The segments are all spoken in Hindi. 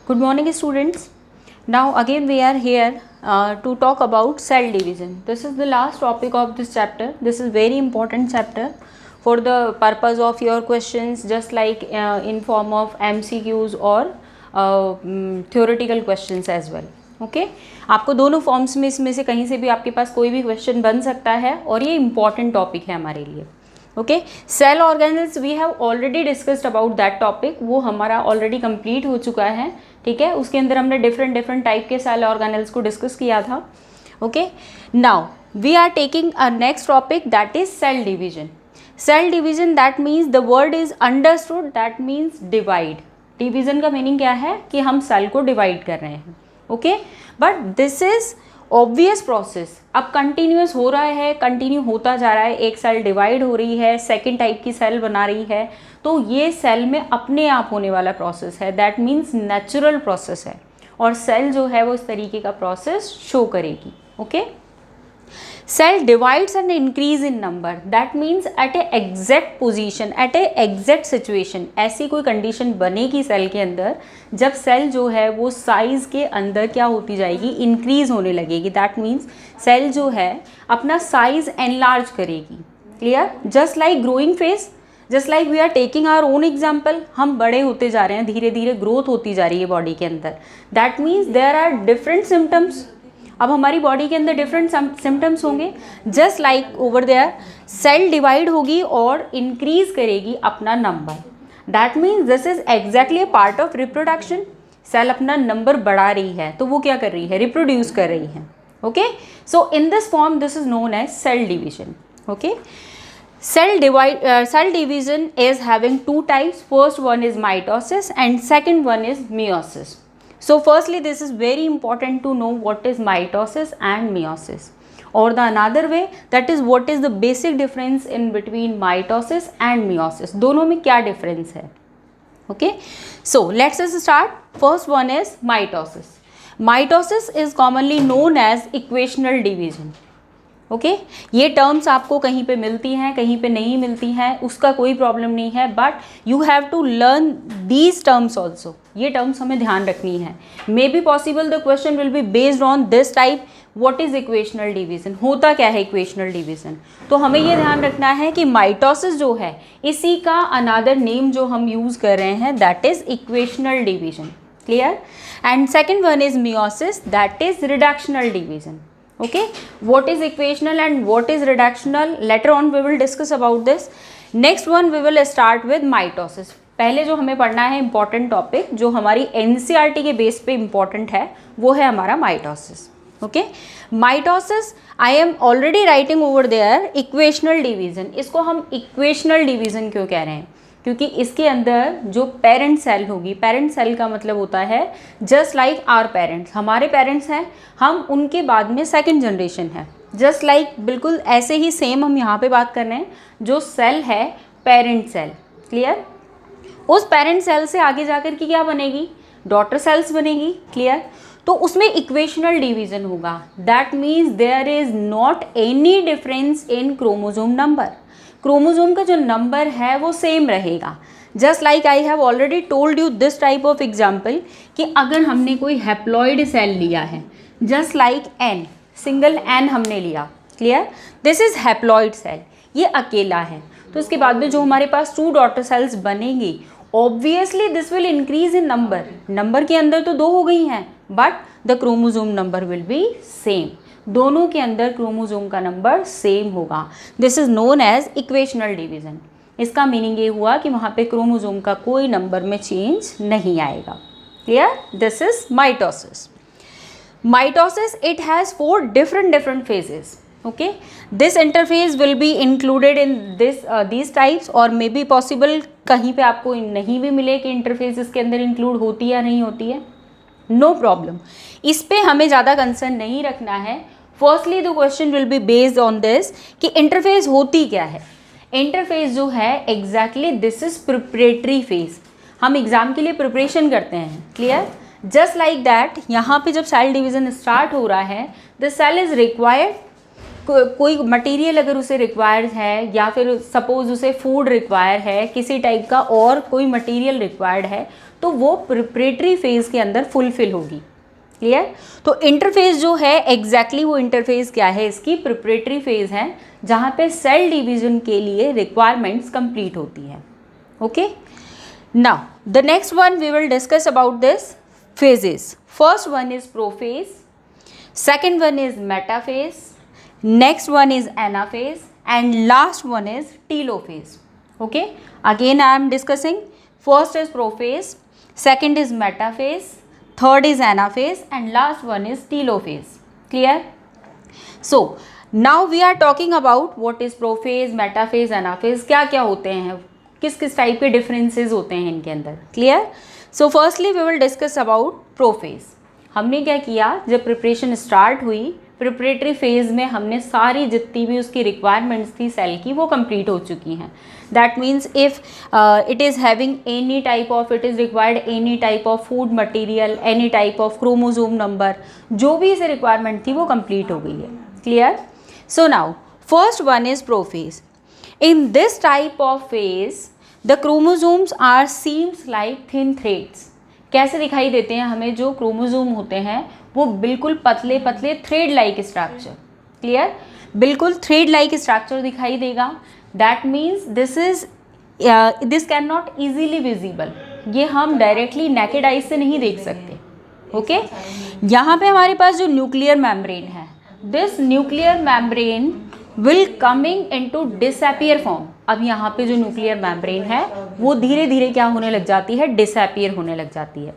Good morning, students. Now again we are here to talk about cell division. This is the last topic of this chapter. This is very important chapter for the purpose of your questions, just like in form of MCQs or theoretical questions as well. Okay आपको दोनों फॉर्म्स में इसमें से कहीं से भी आपके पास कोई भी क्वेश्चन बन सकता है और ये इंपॉर्टेंट टॉपिक है हमारे लिए. Okay cell organelles we have already discussed about that topic, वो हमारा ऑलरेडी कंप्लीट हो चुका है. ठीक है, उसके अंदर हमने डिफरेंट टाइप के सेल ऑर्गेनल्स को डिस्कस किया था. Okay now we are taking a next topic that is cell division. Cell division that means the word is understood, that means divide. Division का मीनिंग क्या है कि हम सेल को डिवाइड कर रहे हैं. Okay but this is obvious process. अब कंटिन्यूस हो रहा है, कंटिन्यू होता जा रहा है. एक सेल डिवाइड हो रही है, सेकेंड टाइप की सेल बना रही है, तो ये सेल में अपने आप होने वाला प्रोसेस है. दैट मीन्स नेचुरल प्रोसेस है और सेल जो है वो इस तरीके का प्रोसेस शो करेगी. Okay cell divides and increase in number, that means at a exact position, at a exact situation. ऐसी कोई कंडीशन बनेगी सेल के अंदर जब सेल जो है वो साइज के अंदर क्या होती जाएगी, इंक्रीज होने लगेगी. दैट मीन्स सेल जो है अपना साइज एनलार्ज करेगी. Clear? Just like growing phase, just like we are taking our own example. हम बड़े होते जा रहे हैं, धीरे धीरे ग्रोथ होती जा रही है बॉडी के अंदर. That means there are different symptoms. अब हमारी बॉडी के अंदर डिफरेंट सिम्टम्स होंगे. Just like over there cell divide होगी और इंक्रीज करेगी अपना number. That means this is exactly a part of reproduction. Cell अपना नंबर बढ़ा रही है तो वो क्या कर रही है, रिप्रोड्यूस कर रही है. Okay so in this form this is known as cell division. Okay cell division is having two types. First one is mitosis and second one is meiosis. So firstly this is very important to know what is mitosis and meiosis, or the another way that is what is the basic difference in between mitosis and meiosis. दोनों में क्या difference है. Okay so let's just start. First one is mitosis. Mitosis is commonly known as equational division. Okay ये टर्म्स आपको कहीं पे मिलती हैं, कहीं पे नहीं मिलती हैं, उसका कोई प्रॉब्लम नहीं है. But you have to learn these terms also. ये टर्म्स हमें ध्यान रखनी है. May be possible the question will be based on this type. What is equational division, होता क्या है इक्वेशनल डिवीजन. तो हमें ये ध्यान रखना है कि माइटोसिस जो है इसी का अनदर नेम जो हम यूज़ कर रहे हैं that is equational division. Clear? And second one is meiosis, that is reductional division. Okay what is equational and what is reductional, later on we will discuss about this. Next one we will start with mitosis. पहले जो हमें पढ़ना है important topic जो हमारी NCERT के बेस पे important है वो है हमारा mitosis. Okay mitosis I am already writing over there equational division. इसको हम equational division क्यों कह रहे हैं, क्योंकि इसके अंदर जो पेरेंट सेल होगी, पेरेंट सेल का मतलब होता है जस्ट लाइक आवर पेरेंट्स. हमारे पेरेंट्स हैं, हम उनके बाद में सेकंड जनरेशन है. जस्ट लाइक बिल्कुल ऐसे ही सेम हम यहाँ पे बात कर रहे हैं. जो सेल है पेरेंट सेल. क्लियर? उस पेरेंट सेल से आगे जाकर के क्या बनेगी, डॉटर सेल्स बनेगी. क्लियर? तो उसमें इक्वेशनल डिवीजन होगा. That means there is not any difference in chromosome number. Chromosome का जो नंबर है वो सेम रहेगा. Just like I have already told you this type of example कि अगर हमने कोई हैप्लॉइड सेल लिया है, just like N, single N हमने लिया. क्लियर? दिस इज हैप्लॉइड सेल, ये अकेला है. तो इसके बाद में जो हमारे पास 2 डॉटर सेल्स बनेंगी, obviously this will increase in number. Number के अंदर तो 2 हो गई हैं but the chromosome number will be same. दोनों के अंदर क्रोमोसोम का नंबर सेम होगा. This is known as equational division. इसका मीनिंग ये हुआ कि वहाँ पे क्रोमोसोम का कोई नंबर में चेंज नहीं आएगा. Clear? This is mitosis. Mitosis it has 4 different phases. Okay this interphase will be included in these types, और मे बी पॉसिबल कहीं पे आपको नहीं भी मिले कि इंटरफेस इसके अंदर इंक्लूड होती है या नहीं होती है. नो प्रॉब्लम, इस पे हमें ज़्यादा कंसर्न नहीं रखना है. Firstly the question will be based on this कि इंटरफेस होती क्या है. इंटरफेस जो है exactly this is preparatory phase. हम एग्जाम के लिए प्रिपरेशन करते हैं. क्लियर? जस्ट लाइक दैट यहाँ पे जब सेल डिवीजन स्टार्ट हो रहा है, द सेल इज रिक्वायर्ड. कोई मटेरियल अगर उसे रिक्वायर्ड है या फिर सपोज उसे फूड रिक्वायर है, किसी टाइप का और कोई मटेरियल रिक्वायर्ड है, तो वो प्रिपरेटरी फेज के अंदर फुलफिल होगी। क्लियर? तो इंटरफेज जो है एग्जैक्टली वो इंटरफेज क्या है, इसकी प्रिपरेटरी फेज है जहाँ पे सेल डिवीजन के लिए रिक्वायरमेंट्स कंप्लीट होती है। Okay, now the next one we will discuss about this phases. First one is prophase, second one is metaphase, next one is anaphase, and last one is telophase. Okay, again I am discussing. First is prophase, second is metaphase, third is anaphase, and last one is telophase. Clear? So now we are talking about what is prophase, metaphase, anaphase. क्या क्या होते हैं, किस किस टाइप के डिफरेंसेस होते हैं इनके अंदर। Clear? So firstly we will discuss about prophase. हमने क्या किया, जब प्रिपरेशन स्टार्ट हुई प्रिपरेटरी फेज में हमने सारी जितनी भी उसकी रिक्वायरमेंट्स थी सेल की वो कंप्लीट हो चुकी हैं। That means if it is having any type of, it is required any type of food material, any type of chromosome number, जो भी इसे रिक्वायरमेंट थी वो कंप्लीट हो गई है। Clear? So now first one is prophase. In this type of phase the chromosomes are seems like thin threads. कैसे दिखाई देते हैं हमें, जो क्रोमोसोम होते हैं वो बिल्कुल पतले पतले थ्रेड लाइक स्ट्रक्चर। क्लियर? बिल्कुल थ्रेड लाइक स्ट्रक्चर दिखाई देगा। That means this can not easily visible, ये हम डायरेक्टली नेकेड आइज से नहीं देख सकते। ओके, यहाँ पे हमारे पास जो न्यूक्लियर मेम्ब्रेन है, this nuclear membrane will coming into disappear form. अब यहाँ पे जो न्यूक्लियर मेम्ब्रेन है वो धीरे धीरे क्या होने लग जाती है, डिसअपियर होने लग जाती है।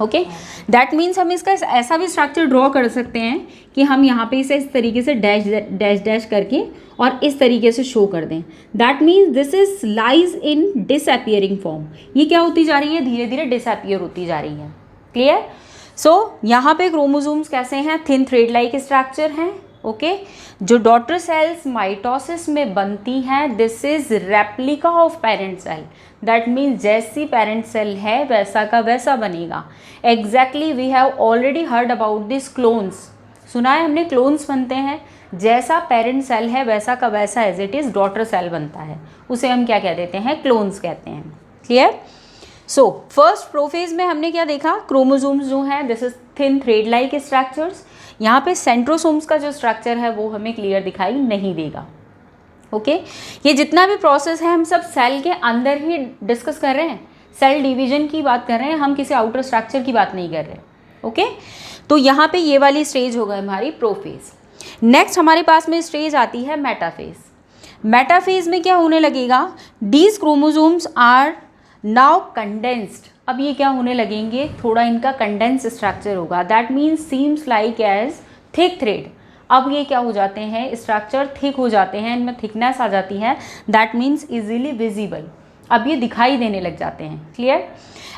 ओके, दैट मीन्स हम इसका ऐसा भी स्ट्रक्चर ड्रॉ कर सकते हैं कि हम यहाँ पे इसे इस तरीके से डैश डैश डैश करके और इस तरीके से शो कर दें। That means this is lies in disappearing form. ये क्या होती जा रही है, धीरे धीरे डिसअपियर होती जा रही है। क्लियर? सो यहाँ पे क्रोमोसोम्स कैसे हैं, थिन थ्रेड लाइक स्ट्रक्चर हैं। ओके, जो डॉटर सेल्स माइटोसिस में बनती हैं, this is replica of parent cell. That means जैसी पेरेंट सेल है वैसा का वैसा बनेगा। Exactly we have already heard about this clones. सुना है हमने, क्लोन्स बनते हैं, जैसा पेरेंट सेल है वैसा का वैसा as it is daughter cell बनता है, उसे हम क्या कह देते हैं, क्लोन्स कहते हैं। क्लियर? सो फर्स्ट प्रोफेज में हमने क्या देखा, क्रोमोसोम्स जो हैं this is thin thread like structures. यहाँ पे सेंट्रोसोम्स का जो स्ट्रक्चर है वो हमें क्लियर दिखाई नहीं देगा। ओके, ये जितना भी प्रोसेस है हम सब सेल के अंदर ही डिस्कस कर रहे हैं, सेल डिवीजन की बात कर रहे हैं, हम किसी आउटर स्ट्रक्चर की बात नहीं कर रहे। ओके, तो यहाँ पे ये वाली स्टेज हो गई हमारी प्रोफेज। नेक्स्ट हमारे पास में स्टेज आती है मेटाफेज। मेटाफेज में क्या होने लगेगा, these chromosomes are now condensed. अब ये क्या होने लगेंगे, थोड़ा इनका कंडेंस स्ट्रक्चर होगा। That means seems like as thick thread. अब ये क्या हो जाते हैं, स्ट्रक्चर थिक हो जाते हैं, इनमें थिकनेस आ जाती है। दैट मीन्स इजीली विजिबल, अब ये दिखाई देने लग जाते हैं। Clear?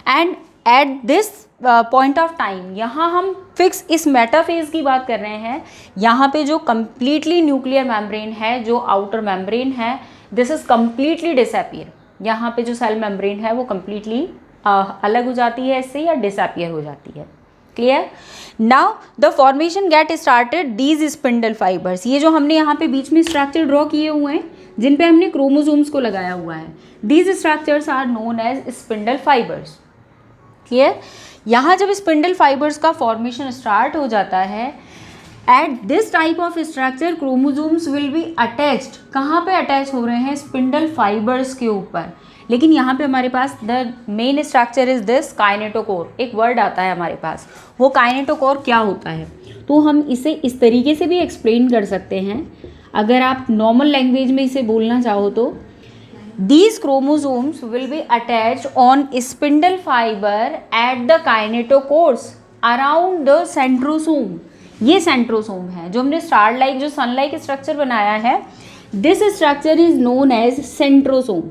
And at this point of time, यहाँ हम फिक्स इस मेटाफेज की बात कर रहे हैं। यहाँ पे जो कम्प्लीटली न्यूक्लियर मेम्ब्रेन है, जो आउटर मेम्ब्रेन है, दिस इज कम्प्लीटली डिसअपियर। यहाँ पे जो सेल मेम्ब्रेन है वो कम्प्लीटली अलग हो जाती है इससे या डिसअपियर हो जाती है। Clear? Now the formation get started these spindle fibres. ये जो हमने यहाँ पे बीच में स्ट्रक्चर ड्रॉ किए हुए हैं जिन पे हमने क्रोमोसोम्स को लगाया हुआ है, these structures are known as spindle fibres. Clear? यहाँ जब स्पिंडल फाइबर्स का फॉर्मेशन स्टार्ट हो जाता है, at this type of structure chromosomes will be attached. कहाँ पे अटैच हो रहे हैं, स्पिंडल फाइबर्स के ऊपर। लेकिन यहाँ पे हमारे पास the main structure is this kinetochore. एक वर्ड आता है हमारे पास, वो काइनेटोकोर क्या होता है, तो हम इसे इस तरीके से भी एक्सप्लेन कर सकते हैं। अगर आप नॉर्मल लैंग्वेज में इसे बोलना चाहो तो, these chromosomes will be attached on spindle fibre at the kinetochores around the centrosome. ये सेंट्रोसोम है जो हमने स्टार लाइक, जो सन लाइक स्ट्रक्चर बनाया है, this structure is known as centrosome.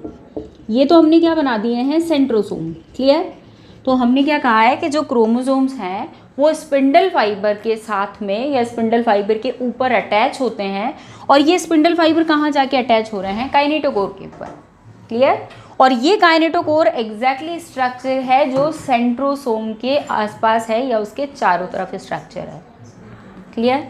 ये तो हमने क्या बना दिए हैं, सेंट्रोसोम। क्लियर? तो हमने क्या कहा है कि जो क्रोमोसोम्स हैं वो स्पिंडल फाइबर के साथ में या स्पिंडल फाइबर के ऊपर अटैच होते हैं, और ये स्पिंडल फाइबर कहाँ जाके अटैच हो रहे हैं, काइनेटोकोर के ऊपर। क्लियर? और ये काइनेटोकोर एग्जैक्टली स्ट्रक्चर है जो सेंट्रोसोम के आसपास है या उसके चारों तरफ स्ट्रक्चर है। Clear?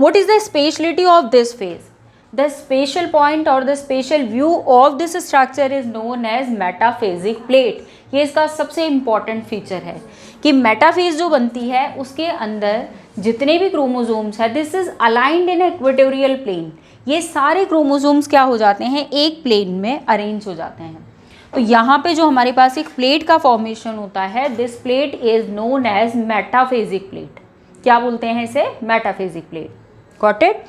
What is the speciality of this phase? The special point or the special view of this structure is known as metaphasic plate. ये इसका सबसे इम्पॉर्टेंट फीचर है कि मेटाफेज जो बनती है उसके अंदर जितने भी क्रोमोसोम्स है, this is aligned in equatorial plane. ये सारे क्रोमोसोम्स क्या हो जाते हैं, एक प्लेन में अरेंज हो जाते हैं। तो यहाँ पे जो हमारे पास एक प्लेट का फॉर्मेशन होता है, this plate is known as metaphasic plate. क्या बोलते हैं इसे, metaphasic plate. Got it?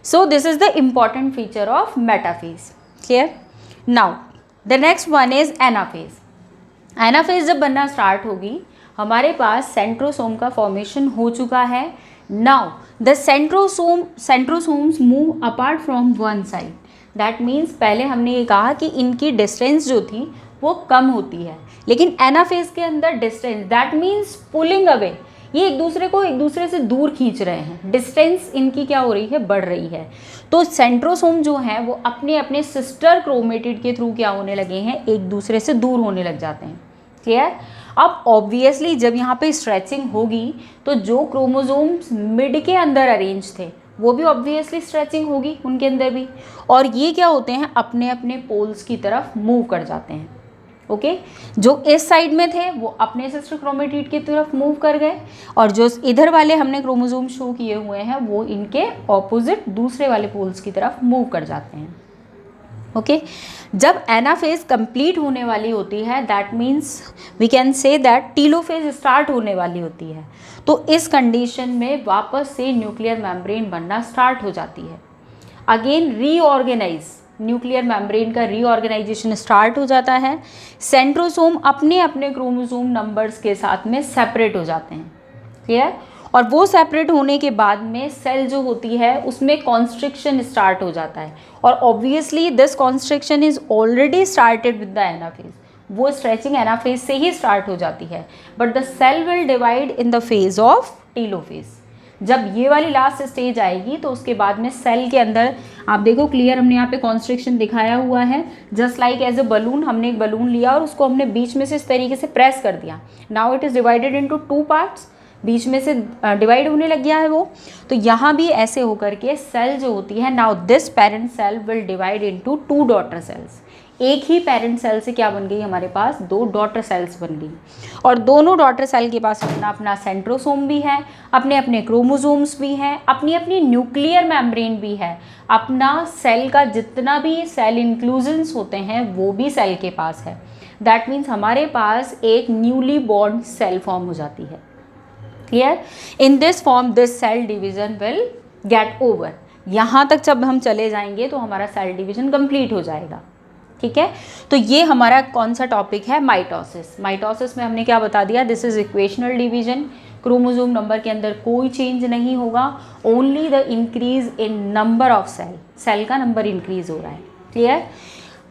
So this is the important feature of metaphase. Clear? Now the next one is anaphase. Anaphase जब बनना स्टार्ट होगी, हमारे पास सेंट्रोसोम का फॉर्मेशन हो चुका है। Now the centrosomes move apart from one side. That means पहले हमने ये कहा कि इनकी डिस्टेंस जो थी वो कम होती है, लेकिन एनाफेज के अंदर distance, that means pulling away, ये एक दूसरे को एक दूसरे से दूर खींच रहे हैं, डिस्टेंस इनकी क्या हो रही है, बढ़ रही है। तो सेंट्रोसोम जो है वो अपने अपने सिस्टर क्रोमेटिड के थ्रू क्या होने लगे हैं, एक दूसरे से दूर होने लग जाते हैं। क्लियर? अब ऑब्वियसली जब यहाँ पे स्ट्रेचिंग होगी तो जो क्रोमोसोम्स मिड के अंदर अरेंज थे वो भी ऑब्वियसली स्ट्रेचिंग होगी उनके अंदर भी, और ये क्या होते हैं, अपने अपने पोल्स की तरफ मूव कर जाते हैं। ओके, जो इस साइड में थे वो अपने सिस्टर क्रोमेटिड की तरफ मूव कर गए, और जो इधर वाले हमने क्रोमोसोम शो किए हुए हैं वो इनके ऑपोजिट दूसरे वाले पोल्स की तरफ मूव कर जाते हैं। ओके, जब एनाफेज कंप्लीट होने वाली होती है, that means we can say that telophase start होने वाली होती है, तो इस कंडीशन में वापस से न्यूक्लियर मेम्ब्रेन बनना स्टार्ट हो जाती है। अगेन रीऑर्गेनाइज, न्यूक्लियर मेम्ब्रेन का रीऑर्गेनाइजेशन स्टार्ट हो जाता है। सेंट्रोसोम अपने अपने क्रोमोसोम नंबर्स के साथ में सेपरेट हो जाते हैं। क्लियर? और वो सेपरेट होने के बाद में सेल जो होती है उसमें कॉन्स्ट्रिक्शन स्टार्ट हो जाता है, और obviously this constriction is already started with the anaphase. वो स्ट्रेचिंग एनाफेज से ही स्टार्ट हो जाती है, but the cell will divide in the phase of telophase. जब ये वाली लास्ट स्टेज आएगी तो उसके बाद में सेल के अंदर आप देखो क्लियर, हमने यहाँ पे कॉन्स्ट्रिक्शन दिखाया हुआ है, just like as a balloon. हमने एक बलून लिया और उसको हमने बीच में से इस तरीके से प्रेस कर दिया। Now it is divided into two parts, बीच में से डिवाइड होने लग गया है वो। तो यहाँ भी ऐसे होकर के सेल जो होती है, now this parent cell will divide into two daughter cells. एक ही पेरेंट सेल से क्या बन गई, हमारे पास दो डॉटर सेल्स बन गई, और दोनों डॉटर सेल के पास अपना अपना सेंट्रोसोम भी है, अपने अपने क्रोमोसोम्स भी हैं, अपनी अपनी न्यूक्लियर मेम्ब्रेन भी है, अपना सेल का जितना भी सेल इंक्लूजन्स होते हैं वो भी सेल के पास है। दैट मीन्स हमारे पास एक न्यूली बॉर्न सेल फॉर्म हो जाती है। Clear? In this form this cell division will get over. यहाँ तक जब हम चले जाएंगे तो हमारा सेल डिवीजन कंप्लीट हो जाएगा। ठीक है, तो ये हमारा कौन सा टॉपिक है, माइटोसिस। माइटोसिस में हमने क्या बता दिया, this is equational division. Chromosome number के अंदर कोई चेंज नहीं होगा, only the increase in number of cell, cell का नंबर इंक्रीज हो रहा है। क्लियर?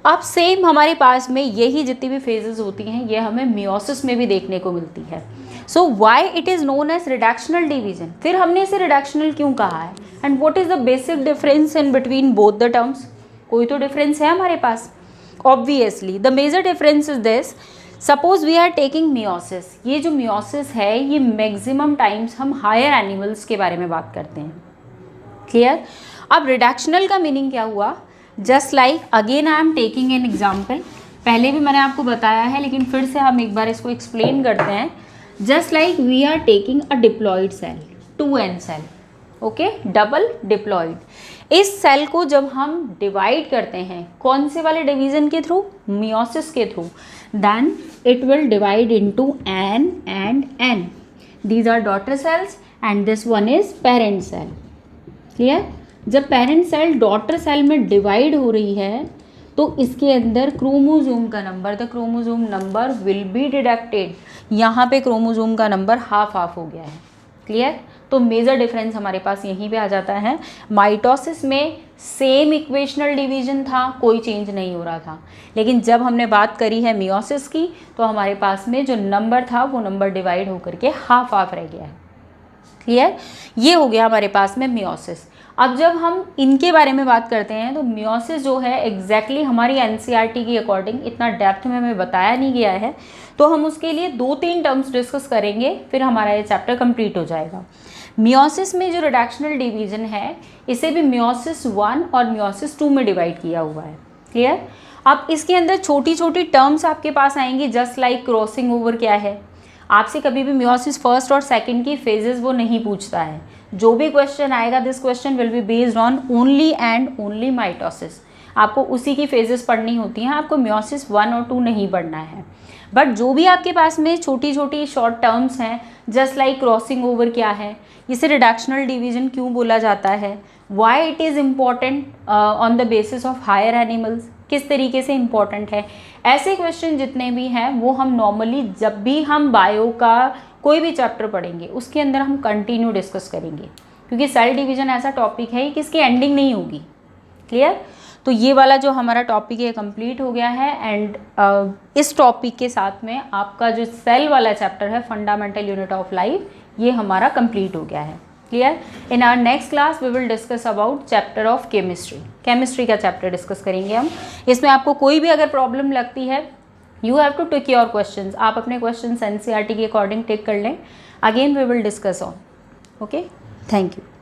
अब सेम हमारे पास में यही जितनी भी फेजेस होती हैं ये हमें मियोसिस में भी देखने को मिलती है। So why it is known as reductional division. फिर हमने इसे रिडक्शनल क्यों कहा है, and what is the basic difference in between both the terms. कोई तो डिफरेंस है हमारे पास। Obviously the major difference is this, suppose we are taking meiosis. ये जो मियोसिस है ये मैक्सिमम टाइम्स हम हायर एनिमल्स के बारे में बात करते हैं। क्लियर? अब रिडक्शनल का मीनिंग क्या हुआ, just like again I am taking an example, पहले भी मैंने आपको बताया है लेकिन फिर से हम एक बार इसको एक्सप्लेन करते हैं। Just like we are taking a diploid cell, 2n cell, okay, double diploid. इस सेल को जब हम डिवाइड करते हैं कौन से वाले डिवीजन के थ्रू, मियोसिस के through, then it will divide into n and n. These are daughter cells and this one is parent cell. Clear? जब पेरेंट सेल डॉटर सेल में डिवाइड हो रही है तो इसके अंदर क्रोमोसोम का number, the chromosome number will be deducted. यहाँ पे क्रोमोसोम का नंबर हाफ हाफ हो गया है। क्लियर? तो मेजर डिफरेंस हमारे पास यहीं पे आ जाता है। माइटोसिस में सेम इक्वेशनल डिवीजन था, कोई चेंज नहीं हो रहा था, लेकिन जब हमने बात करी है मियोसिस की तो हमारे पास में जो नंबर था वो नंबर डिवाइड होकर के हाफ हाफ रह गया है। क्लियर? ये हो गया हमारे पास में मियोसिस। अब जब हम इनके बारे में बात करते हैं तो मियोसिस जो है एग्जैक्टली हमारी एनसीईआरटी की अकॉर्डिंग इतना डेप्थ में हमें बताया नहीं गया है, तो हम उसके लिए 2-3 टर्म्स डिस्कस करेंगे, फिर हमारा ये चैप्टर कंप्लीट हो जाएगा। मियोसिस में जो रिडक्शनल डिवीजन है इसे भी मियोसिस 1 और मियोसिस 2 में डिवाइड किया हुआ है। क्लियर? अब इसके अंदर छोटी छोटी टर्म्स आपके पास आएंगी, जस्ट लाइक क्रॉसिंग ओवर क्या है। आपसे कभी भी मियोसिस फर्स्ट और सेकंड की फेजेस वो नहीं पूछता है। जो भी क्वेश्चन आएगा, this question will be based on only and only mitosis. आपको उसी की फेजेस पढ़नी होती हैं, आपको मियोसिस 1 और 2 नहीं पढ़ना है। बट जो भी आपके पास में छोटी छोटी शॉर्ट टर्म्स हैं, जस्ट लाइक क्रॉसिंग ओवर क्या है, इसे रिडक्शनल डिवीजन क्यों बोला जाता है, why it is important on the basis of higher animals, किस तरीके से इम्पॉर्टेंट है, ऐसे क्वेश्चन जितने भी हैं वो हम नॉर्मली जब भी हम बायो का कोई भी चैप्टर पढ़ेंगे उसके अंदर हम कंटिन्यू डिस्कस करेंगे, क्योंकि सेल डिवीजन ऐसा टॉपिक है कि इसकी एंडिंग नहीं होगी। क्लियर? तो ये वाला जो हमारा टॉपिक है कंप्लीट हो गया है। एंड इस टॉपिक के साथ में आपका जो सेल वाला चैप्टर है फंडामेंटल यूनिट ऑफ लाइफ, ये हमारा कंप्लीट हो गया है। Clear? In our next class we will discuss about chapter of chemistry. Chemistry का चैप्टर डिस्कस करेंगे हम। इसमें आपको कोई भी अगर प्रॉब्लम लगती है, you have to tick your questions. आप अपने क्वेश्चंस एनसीईआरटी के अकॉर्डिंग टिक कर लें। Again we will discuss on. Okay, thank you.